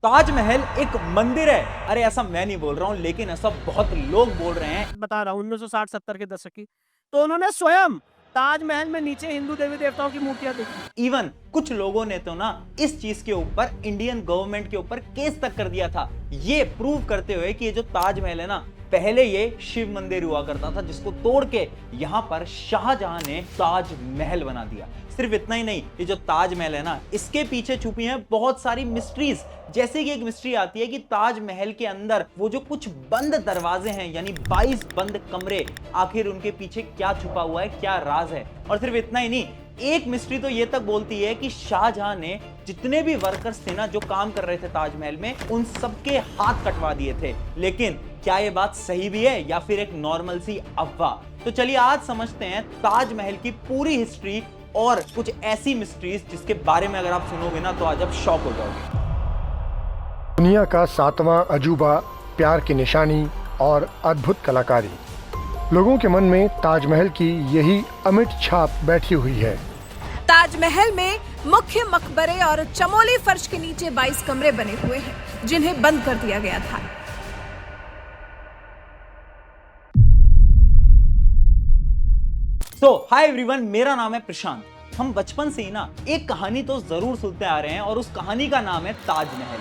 ताजमहल एक मंदिर है। अरे ऐसा मैं नहीं बोल रहा हूं, लेकिन ऐसा बहुत लोग बोल रहे हैं। बता रहा हूँ 1960-70 के दशक की। तो उन्होंने स्वयं ताजमहल में नीचे हिंदू देवी देवताओं की मूर्तियां देखी। इवन कुछ लोगों ने तो ना इस चीज के ऊपर इंडियन गवर्नमेंट के ऊपर केस तक कर दिया था, ये प्रूव करते हुए कि ये जो ताजमहल है ना, पहले ये शिव मंदिर हुआ करता था, जिसको तोड़ के यहां पर शाहजहां ने ताजमहल बना दिया। सिर्फ इतना ही नहीं, ये जो ताजमहल है ना, इसके पीछे छुपी हैं बहुत सारी मिस्ट्रीज। जैसे कि एक मिस्ट्री आती है कि ताजमहल के अंदर वो जो कुछ बंद दरवाजे हैं, यानी 22 बंद कमरे, आखिर उनके पीछे क्या छुपा हुआ है, क्या राज है। और सिर्फ इतना ही नहीं, एक मिस्ट्री तो ये तक बोलती है कि शाहजहां ने जितने भी वर्कर्स थे ना जो काम कर रहे थे ताजमहल में, उन सबके हाथ कटवा दिए थे। लेकिन क्या ये बात सही भी है या फिर एक नॉर्मल सी अफवाह? तो चलिए आज समझते हैं ताजमहल की पूरी हिस्ट्री और कुछ ऐसी मिस्ट्रीज जिसके बारे में अगर आप सुनोगे ना तो आज आप शॉक हो जाओगे। दुनिया का 7वां अजूबा, प्यार की निशानी और अद्भुत कलाकारी। लोगों के मन में ताजमहल की यही अमिट छाप बैठी हुई है। ताजमहल में मुख्य मकबरे और चमोली फर्श के नीचे 22 कमरे बने हुए हैं, जिन्हें बंद कर दिया गया था। हाय एवरीवन, मेरा नाम है प्रशांत। हम बचपन से ही ना एक कहानी तो जरूर सुनते आ रहे हैं और उस कहानी का नाम है ताजमहल।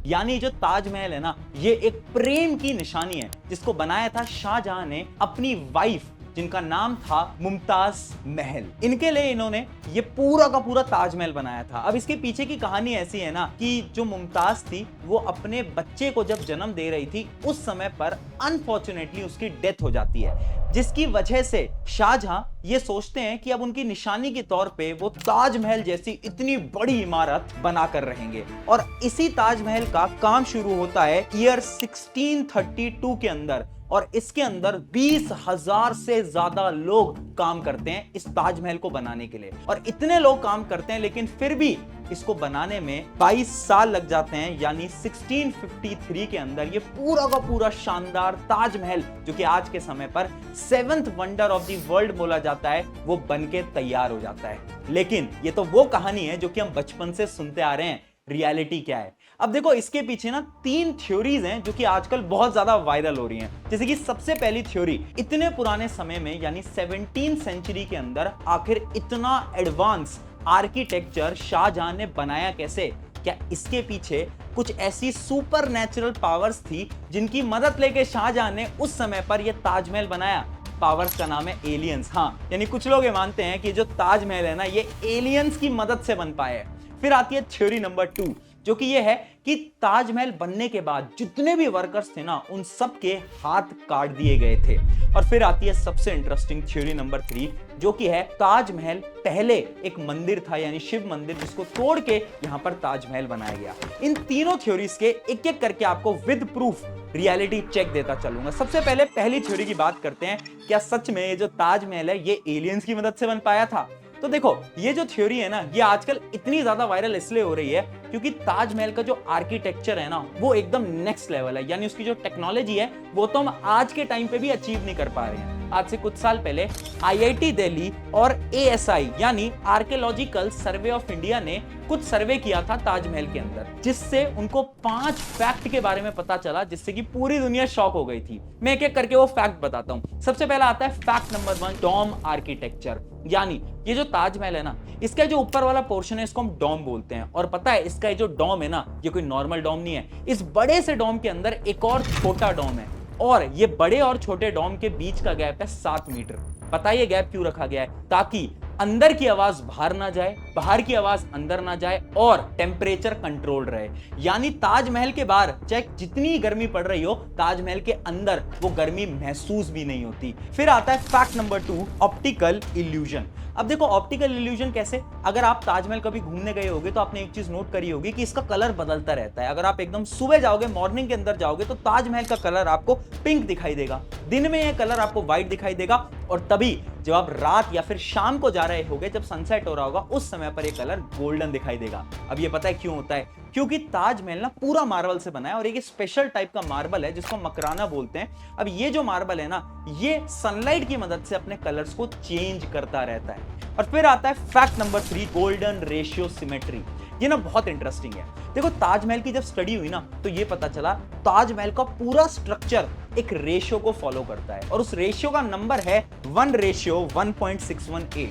यानी जो ताजमहल है ना, ये एक प्रेम की निशानी है जिसको बनाया था शाहजहां ने अपनी वाइफ, जिनका नाम था मुमताज महल। इनके लिए इन्होंने ये पूरा का पूरा ताजमहल बनाया था। अब इसके पीछे की कहानी ऐसी है ना कि जो मुमताज थी वो अपने बच्चे को जब जन्म दे रही थी, उस समय पर अनफॉर्चुनेटली उसकी डेथ हो जाती है, जिसकी वजह से शाहजहां ये सोचते हैं कि अब उनकी निशानी के तौर पे वो ताजमहल जैसी इतनी बड़ी इमारत बनाकर रहेंगे। और इसी ताजमहल का काम शुरू होता है ईयर 1632 के अंदर, और इसके अंदर 20,000 से ज्यादा लोग काम करते हैं इस ताजमहल को बनाने के लिए। और इतने लोग काम करते हैं, लेकिन फिर भी इसको बनाने में 22 साल लग जाते हैं। यानी 1653 के अंदर ये पूरा का पूरा शानदार ताजमहल, जो कि आज के समय पर 7th wonder of the world बोला जाता है, वो बनके तैयार हो जाता है। लेकिन ये तो वो कहानी है जो कि हम बचपन से सुनते आ रहे हैं। रियलिटी क्या है? अब देखो, इसके पीछे ना 3 थ्योरीज हैं जो कि आजकल बहुत ज्यादा वायरल हो रही हैं। जैसे कि सबसे पहली थ्योरी, इतने पुराने समय में यानी 17th सेंचुरी के अंदर आखिर इतना एडवांस आर्किटेक्चर शाहजहां ने बनाया कैसे? क्या इसके पीछे कुछ ऐसी सुपर नेचुरल पावर्स थी जिनकी मदद लेके शाहजहां ने उस समय पर यह ताजमहल बनाया? पावर्स का नाम है एलियंस। हाँ, यानी कुछ लोग ये मानते हैं कि जो ताजमहल है ना, ये एलियंस की मदद से बन पाए। फिर आती है थ्योरी नंबर 2, जो कि ये है कि ताजमहल बनने के बाद जितने भी वर्कर्स थे ना, उन सब के हाथ काट दिए गए थे। और फिर आती है सबसे इंटरेस्टिंग थ्योरी नंबर 3, जो कि है ताजमहल पहले एक मंदिर था, यानी शिव मंदिर, जिसको तोड़ के यहां पर ताजमहल बनाया गया। इन तीनों थ्योरीज के एक एक करके आपको विद प्रूफ रियलिटी चेक देता चलूंगा। सबसे पहले पहली थ्योरी की बात करते हैं। क्या सच में ये जो ताजमहल है ये एलियंस की मदद से बन पाया था? तो देखो, ये जो थ्योरी है ना, ये आजकल इतनी ज्यादा वायरल इसलिए हो रही है क्योंकि ताजमहल का जो आर्किटेक्चर है ना, वो एकदम नेक्स्ट लेवल है। यानी उसकी जो टेक्नोलॉजी है वो तो हम आज के टाइम पे भी अचीव नहीं कर पा रहे हैं। आज से कुछ साल पहले आईआईटी दिल्ली और एएसआई यानी आर्कियोलॉजिकल सर्वे ऑफ इंडिया ने कुछ सर्वे किया था ताजमहल के अंदर, जिससे उनको 5 फैक्ट के बारे में पता चला, जिससे कि पूरी दुनिया शॉक हो गई थी। मैं एक एक करके वो फैक्ट बताता हूं। सबसे पहला आता है फैक्ट नंबर 1, डोम आर्किटेक्चर। यानी ये जो ताजमहल है ना, इसका जो ऊपर वाला पोर्शन है इसको हम डोम बोलते हैं। और पता है, इसका ये जो डोम है ना, ये कोई नॉर्मल डोम नहीं है। इस बड़े से डोम के अंदर एक और छोटा डोम है, और ये बड़े और छोटे डोम के बीच का गैप है 7 मीटर। पता है ये गैप क्यों रखा गया है? ताकि अंदर की आवाज बाहर ना जाए, बाहर की आवाज अंदर ना जाए, और टेम्परेचर कंट्रोल रहे। यानी ताजमहल के बाहर चाहे जितनी गर्मी पड़ रही हो, ताजमहल के अंदर वो गर्मी महसूस भी नहीं होती। फिर आता है फैक्ट नंबर 2, ऑप्टिकल इल्यूजन। अब देखो, ऑप्टिकल इल्यूजन कैसे? अगर आप ताजमहल कभी घूमने गए होगे तो आपने एक चीज नोट करी होगी कि इसका कलर बदलता रहता है। अगर आप एकदम सुबह जाओगे, मॉर्निंग के अंदर जाओगे, तो ताजमहल का कलर आपको पिंक दिखाई देगा, दिन में यह कलर आपको व्हाइट दिखाई देगा, और तभी जब आप रात या फिर शाम को जा रहे होगे, जब सनसेट हो रहा होगा, उस समय पर यह कलर गोल्डन दिखाई देगा। अब ये पता है क्यों होता है? क्योंकि ताजमहल ना पूरा मार्बल से बना है, और एक स्पेशल टाइप का मार्बल है जिसको मकराना बोलते हैं। अब ये जो मार्बल है ना, ये सनलाइट की मदद से अपने कलर्स को चेंज करता रहता है। और फिर आता है fact number 3, golden ratio symmetry. ये ना बहुत इंटरेस्टिंग है। देखो ताजमहल की जब स्टडी हुई ना तो ये पता चला ताजमहल का पूरा स्ट्रक्चर एक रेशियो को फॉलो करता है और उस रेशियो का नंबर है 1:1.618।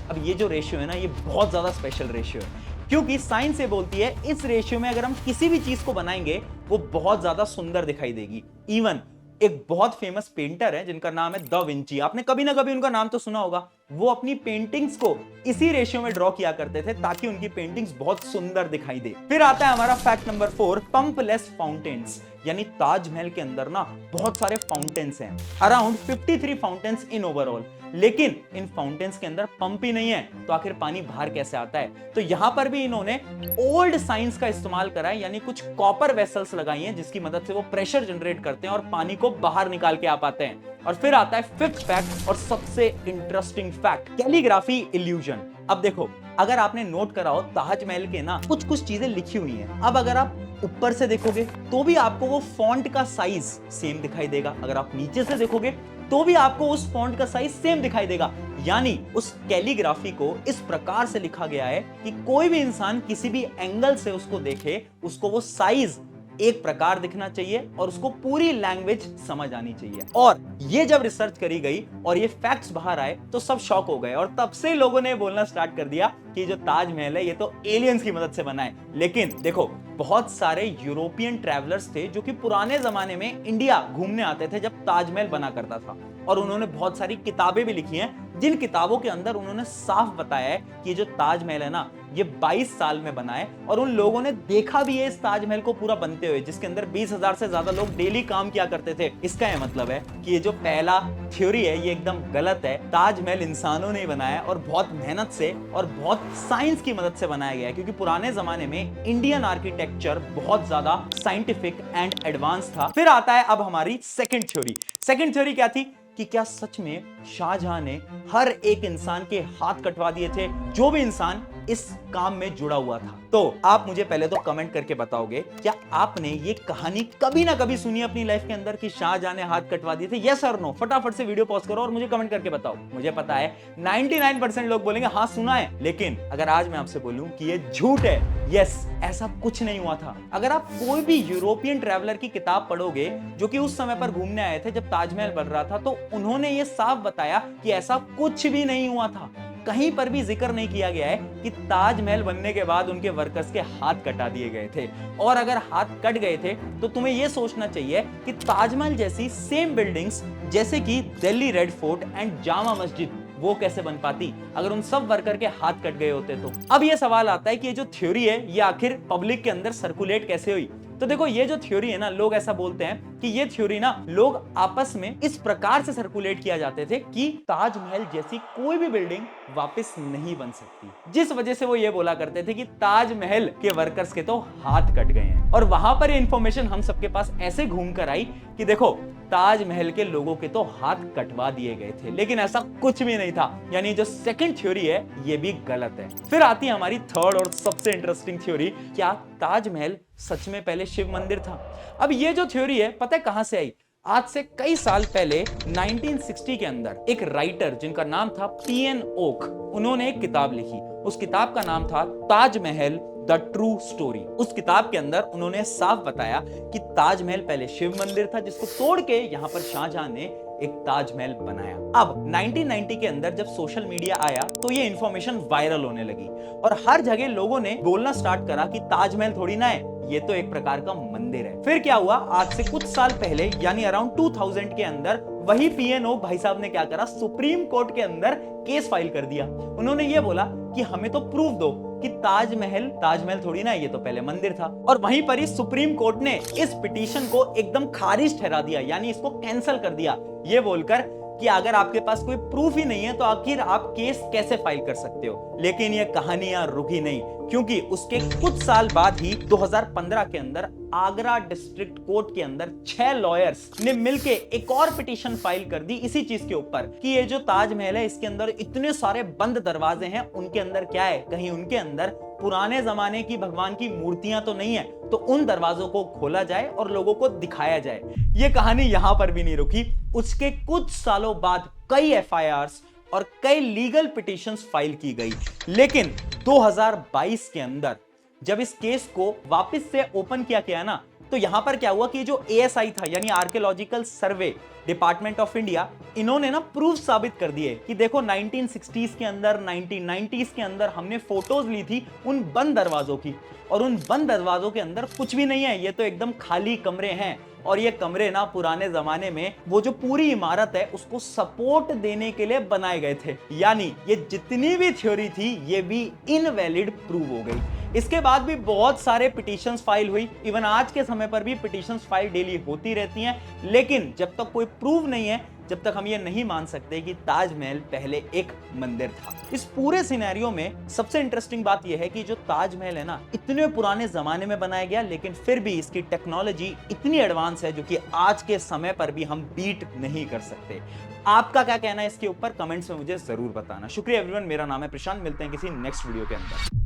अब ये जो रेशियो है ना ये बहुत ज्यादा स्पेशल रेशियो है, क्योंकि साइंस ये बोलती है इस रेशियो में अगर हम किसी भी चीज को बनाएंगे वो बहुत ज्यादा सुंदर दिखाई देगी। इवन एक बहुत फेमस पेंटर है जिनका नाम है दा विंची, आपने कभी ना कभी उनका नाम तो सुना होगा। वो अपनी पेंटिंग्स को इसी रेशियो में ड्रॉ किया करते थे ताकि उनकी पेंटिंग्स बहुत सुंदर दिखाई दे। फिर आता है हमारा फैक्ट नंबर 4, पंपलेस फाउंटेन्स। यानी ताजमहल के अंदर ना बहुत सारे फाउंटेन्स हैं, अराउंड 53 फाउंटेन्स इन ओवरऑल। लेकिन इन फाउंटेन्स के अंदर पंप ही नहीं है तो आखिर पानी बाहर कैसे आता है? तो यहां पर भी इन्होंने ओल्ड साइंस का इस्तेमाल करा है, यानी कुछ कॉपर वेसल्स लगाई हैं जिसकी मदद से वो प्रेशर जनरेट करते हैं और पानी को बाहर निकाल के आ पाते हैं। और फिर आता है फिफ्थ फैक्ट और सबसे इंटरेस्टिंग फैक्ट, कैलीग्राफी इल्यूजन। अब देखो अगर आपने नोट करा हो ताजमहल के ना कुछ चीजें लिखी हुई हैं। अब अगर आप ऊपर से देखोगे तो भी आपको वो फॉन्ट का साइज सेम दिखाई देगा, अगर आप नीचे से देखोगे तो भी आपको उस फॉन्ट का साइज सेम दिखाई देगा। यानी उस कैलीग्राफी को इस प्रकार से लिखा गया है कि कोई भी इंसान किसी भी एंगल से उसको देखे उसको वो साइज एक प्रकार दिखना चाहिए और उसको पूरी लैंग्वेज समझ आनी चाहिए। और ये जब रिसर्च करी गई और ये फैक्ट्स बाहर आए तो सब शॉक हो गए और तब से लोगों ने बोलना स्टार्ट कर दिया कि जो ताजमहल है ये तो एलियंस की मदद से बना है। लेकिन देखो बहुत सारे यूरोपियन ट्रैवलर्स थे जो कि पुराने जमाने में इंडिया घूमने आते थे जब ताजमहल बना करता था, और उन्होंने बहुत सारी किताबें भी लिखी हैं जिन किताबों के अंदर उन्होंने साफ बताया है कि जो ताजमहल है ना ये 22 साल में बना है। और उन लोगों ने देखा भी है इस ताजमहल को पूरा बनते हुए, जिसके अंदर 20,000 से ज्यादा लोग डेली काम किया करते थे। इसका यह मतलब है कि ये जो पहला थ्योरी है ये एकदम गलत है। ताजमहल इंसानों ने बनाया और बहुत मेहनत से और बहुत साइंस की मदद से बनाया गया है, क्योंकि पुराने जमाने में इंडियन आर्किटेक्चर बहुत ज्यादा साइंटिफिक एंड एडवांस था। फिर आता है अब हमारी सेकंड थ्योरी। सेकंड थ्योरी क्या थी कि क्या सच में शाहजहां ने हर एक इंसान के हाथ कटवा दिए थे जो भी इंसान इस काम में जुड़ा हुआ था? तो आप मुझे पहले तो कमेंट करके बताओगे क्या आपने ये कहानी कभी ना कभी सुनी अपनी लाइफ के अंदर कि शाहजहां ने हाथ कटवा दिए थे? यस और नो फटाफट से वीडियो पॉज करो और मुझे कमेंट करके बताओ। मुझे पता है 99% लोग बोलेंगे हाँ सुना है, लेकिन अगर आज मैं आपसे बोलूं कि ये झूठ है, यस ऐसा कुछ नहीं हुआ था। अगर आप कोई भी यूरोपियन ट्रैवलर की किताब पढ़ोगे जो कि उस समय पर घूमने आए थे जब ताजमहल बन रहा था, तो उन्होंने ये साफ बताया कि ऐसा कुछ भी नहीं हुआ था। कहीं पर भी जिक्र नहीं किया गया है कि ताजमहल बनने के बाद उनके वर्कर्स के हाथ कटा दिए गए थे। और अगर हाथ कट गए थे तो तुम्हें यह सोचना चाहिए कि ताजमहल जैसी सेम बिल्डिंग्स जैसे कि Delhi red fort and Jama Masjid वो कैसे बन पाती अगर उन सब वर्कर के हाथ कट गए होते तो? अब यह सवाल आता है कि ये जो थ्योरी है ये आखिर पब्लिक के अंदर सर्कुलेट कैसे हुई? तो देखो ये जो थ्योरी है ना, लोग ऐसा बोलते हैं कि ये थ्योरी ना लोग आपस में इस प्रकार से सर्कुलेट किया जाते थे कि ताजमहल जैसी कोई भी बिल्डिंग वापस नहीं बन सकती, जिस वजह से वो ये बोला करते थे कि ताजमहल के वर्कर्स के तो हाथ कट गए हैं। और वहां पर ये इंफॉर्मेशन हम सबके पास ऐसे घूम कर आई कि देखो ताजमहल के लोगों के तो हाथ कटवा दिए गए थे, लेकिन ऐसा कुछ भी नहीं था। यानी जो सेकंड थ्योरी है ये भी गलत है। फिर आती है हमारी थर्ड और सबसे इंटरेस्टिंग थ्योरी, क्या ताजमहल सच में पहले शिव मंदिर था? अब ये जो थ्योरी है पता है कहां से आई? आज से कई साल पहले 1960 के अंदर एक राइटर जिनका नाम था P.N. ओक, उन्होंने एक किताब लिखी। उस किताब का नाम था ताजमहल द ट्रू स्टोरी। उस किताब के अंदर उन्होंने साफ बताया कि ताजमहल पहले शिव मंदिर था जिसको तोड़ के यहां पर शाहजहां ने एक ताजमहल बनाया। अब 1990 के अंदर जब सोशल मीडिया आया तो ये इंफॉर्मेशन वायरल होने लगी और हर जगह लोगों ने बोलना स्टार्ट करा कि ताजमहल थोड़ी ना है, ये तो एक प्रकार का मंदिर है। फिर क्या हुआ, आज से कुछ साल पहले यानी अराउंड 2000 के अंदर वही P.N. ओक भाई साहब ने क्या करा, सुप्रीम कोर्ट के अंदर केस फाइल कर दिया। उन्होंने ये बोला कि हमें तो प्रूफ दो कि ताजमहल थोड़ी ना, ये तो पहले मंदिर था। और वहीं पर ही सुप्रीम कोर्ट ने इस पिटीशन को एकदम खारिज ठहरा दिया, यानी इसको कैंसिल कर दिया, ये बोलकर कि अगर आपके पास कोई प्रूफ ही नहीं है तो आखिर आप केस कैसे फाइल कर सकते हो। लेकिन ये कहानियां रुकी नहीं, क्योंकि उसके कुछ साल बाद ही 2015 के अंदर आगरा डिस्ट्रिक्ट कोर्ट के अंदर 6 लॉयर्स ने मिलके एक और पिटीशन फाइल कर दी इसी चीज के ऊपर कि ये जो ताजमहल है इसके अंदर इतने सारे बंद दरवाजे हैं, उनके अंदर क्या है, कहीं उनके अंदर पुराने जमाने की भगवान की मूर्तियां तो नहीं है, तो उन दरवाजों को खोला जाए और लोगों को दिखाया जाए। ये कहानी यहां पर भी नहीं रुकी। उसके कुछ सालों बाद कई FIRs और कई लीगल पिटीशंस फाइल की गई, लेकिन 2022 के अंदर जब इस केस को वापस से ओपन किया गया ना, तो यहां पर क्या हुआ कि जो ASI था यानी archaeological survey department of India, इन्होंने ना प्रूफ साबित कर दिए कि देखो 1960s के अंदर 1990s के अंदर हमने फोटोज ली थी उन बंद दरवाजों की, और उन बंद दरवाजों के अंदर कुछ भी नहीं है, ये तो एकदम खाली कमरे हैं। और ये कमरे ना पुराने जमाने में वो जो पूरी इमारत है उसको सपोर्ट देने के लिए बनाए गए थे, यानी ये जितनी भी थ्योरी थी ये भी इनवैलिड प्रूव हो गई। इसके बाद भी बहुत सारे पिटीशंस फाइल हुई, इवन आज के समय पर भी पिटीशंस फाइल डेली होती रहती हैं, लेकिन जब तक कोई प्रूव नहीं है, जब तक हम ये नहीं मान सकते कि ताजमहल पहले एक मंदिर था। इस पूरे सिनेरियो में सबसे इंटरेस्टिंग बात यह है कि जो ताजमहल है ना, इतने पुराने जमाने में बनाया गया, लेकिन फिर भी इसकी टेक्नोलॉजी इतनी एडवांस है जो कि आज के समय पर भी हम बीट नहीं कर सकते। आपका क्या कहना है इसके ऊपर कमेंट्स में मुझे जरूर बताना। शुक्रिया एवरीवन, मेरा नाम है प्रशांत, मिलते हैं किसी नेक्स्ट वीडियो के अंदर।